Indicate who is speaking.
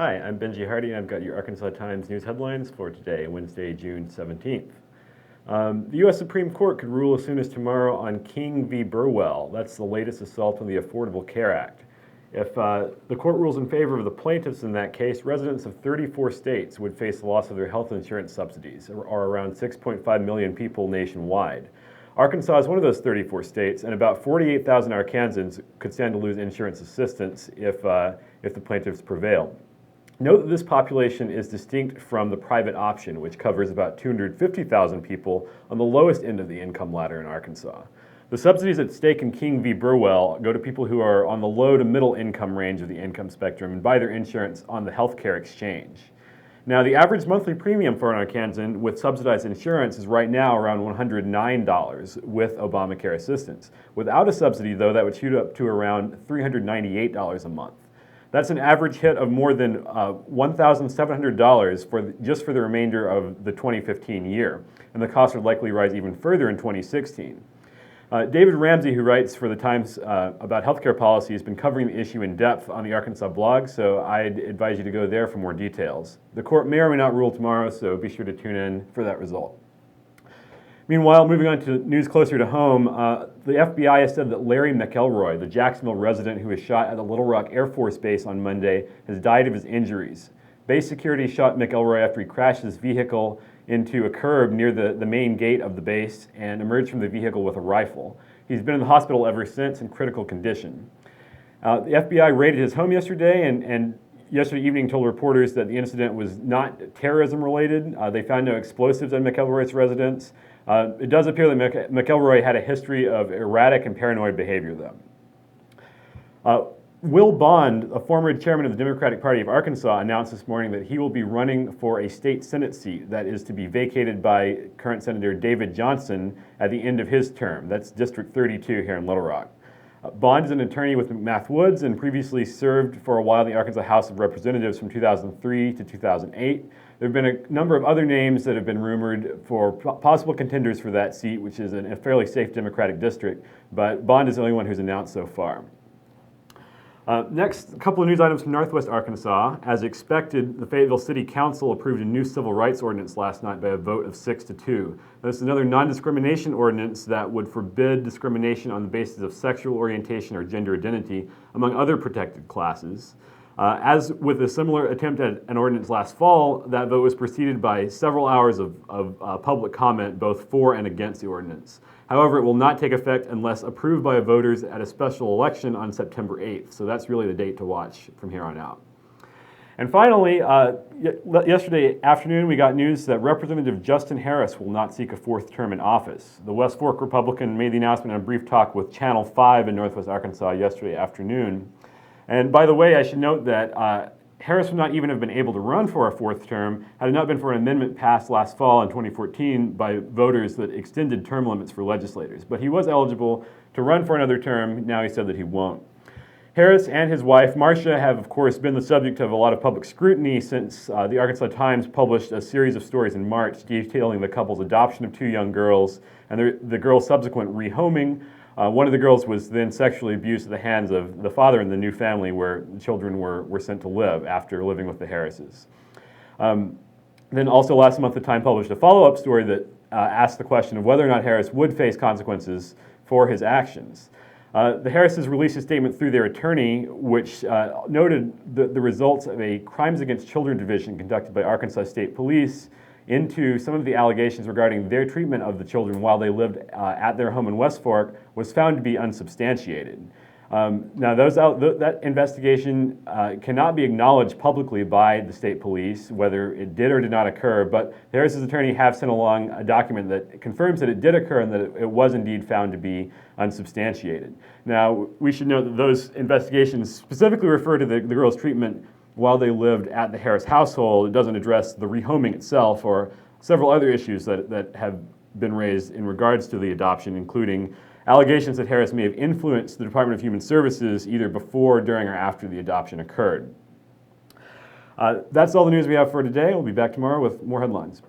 Speaker 1: Hi, I'm Benji Hardy, and I've got your Arkansas Times news headlines for today, Wednesday, June 17th. The U.S. Supreme Court could rule as soon as tomorrow on King v. Burwell. That's the latest assault on the Affordable Care Act. If the court rules in favor of the plaintiffs in that case, residents of 34 states would face the loss of their health insurance subsidies, or around 6.5 million people nationwide. Arkansas is one of those 34 states, and about 48,000 Arkansans could stand to lose insurance assistance if the plaintiffs prevail. Note that this population is distinct from the private option, which covers about 250,000 people on the lowest end of the income ladder in Arkansas. The subsidies at stake in King v. Burwell go to people who are on the low to middle income range of the income spectrum and buy their insurance on the healthcare exchange. Now, the average monthly premium for an Arkansan with subsidized insurance is right now around $109 with Obamacare assistance. Without a subsidy, though, that would shoot up to around $398 a month. That's an average hit of more than $1,700 just for the remainder of the 2015 year, and the cost would likely rise even further in 2016. David Ramsey, who writes for the Times about healthcare policy, has been covering the issue in depth on the Arkansas blog, so I'd advise you to go there for more details. The court may or may not rule tomorrow, so be sure to tune in for that result. Meanwhile, moving on to news closer to home, the FBI has said that Larry McElroy, the Jacksonville resident who was shot at the Little Rock Air Force Base on Monday, has died of his injuries. Base security shot McElroy after he crashed his vehicle into a curb near the main gate of the base and emerged from the vehicle with a rifle. He's been in the hospital ever since in critical condition. The FBI raided his home yesterday and yesterday evening told reporters that the incident was not terrorism related. They found no explosives at McElroy's residence. It does appear that McElroy had a history of erratic and paranoid behavior, though. Will Bond, a former chairman of the Democratic Party of Arkansas, announced this morning that he will be running for a state Senate seat that is to be vacated by current Senator David Johnson at the end of his term. That's District 32 here in Little Rock. Bond is an attorney with McMath Woods and previously served for a while in the Arkansas House of Representatives from 2003 to 2008. There have been a number of other names that have been rumored for possible contenders for that seat, which is a fairly safe Democratic district, but Bond is the only one who's announced so far. Next, a couple of news items from Northwest Arkansas. As expected, the Fayetteville City Council approved a new civil rights ordinance last night by a vote of 6-2. This is another non-discrimination ordinance that would forbid discrimination on the basis of sexual orientation or gender identity, among other protected classes. As with a similar attempt at an ordinance last fall, that vote was preceded by several hours of public comment, both for and against the ordinance. However, it will not take effect unless approved by voters at a special election on September 8th. So that's really the date to watch from here on out. And finally, yesterday afternoon, we got news that Representative Justin Harris will not seek a fourth term in office. The West Fork Republican made the announcement in a brief talk with Channel 5 in Northwest Arkansas yesterday afternoon. And by the way, I should note that Harris would not even have been able to run for a fourth term had it not been for an amendment passed last fall in 2014 by voters that extended term limits for legislators. But he was eligible to run for another term. Now he said that he won't. Harris and his wife, Marcia, have, of course, been the subject of a lot of public scrutiny since the Arkansas Times published a series of stories in March detailing the couple's adoption of two young girls and the girls' subsequent rehoming. One of the girls was then sexually abused at the hands of the father in the new family where the children were sent to live after living with the Harrises. Then also last month, the Times published a follow-up story that asked the question of whether or not Harris would face consequences for his actions. The Harrises released a statement through their attorney, which noted the results of a Crimes Against Children division conducted by Arkansas State Police into some of the allegations regarding their treatment of the children while they lived at their home in West Fork was found to be unsubstantiated. Now, that investigation cannot be acknowledged publicly by the state police, whether it did or did not occur, but the Harris' attorney have sent along a document that confirms that it did occur and that it was indeed found to be unsubstantiated. Now, we should note that those investigations specifically refer to the girls' treatment while they lived at the Harris household. It doesn't address the rehoming itself or several other issues that have been raised in regards to the adoption, including allegations that Harris may have influenced the Department of Human Services either before, during, or after the adoption occurred. That's all the news we have for today. We'll be back tomorrow with more headlines.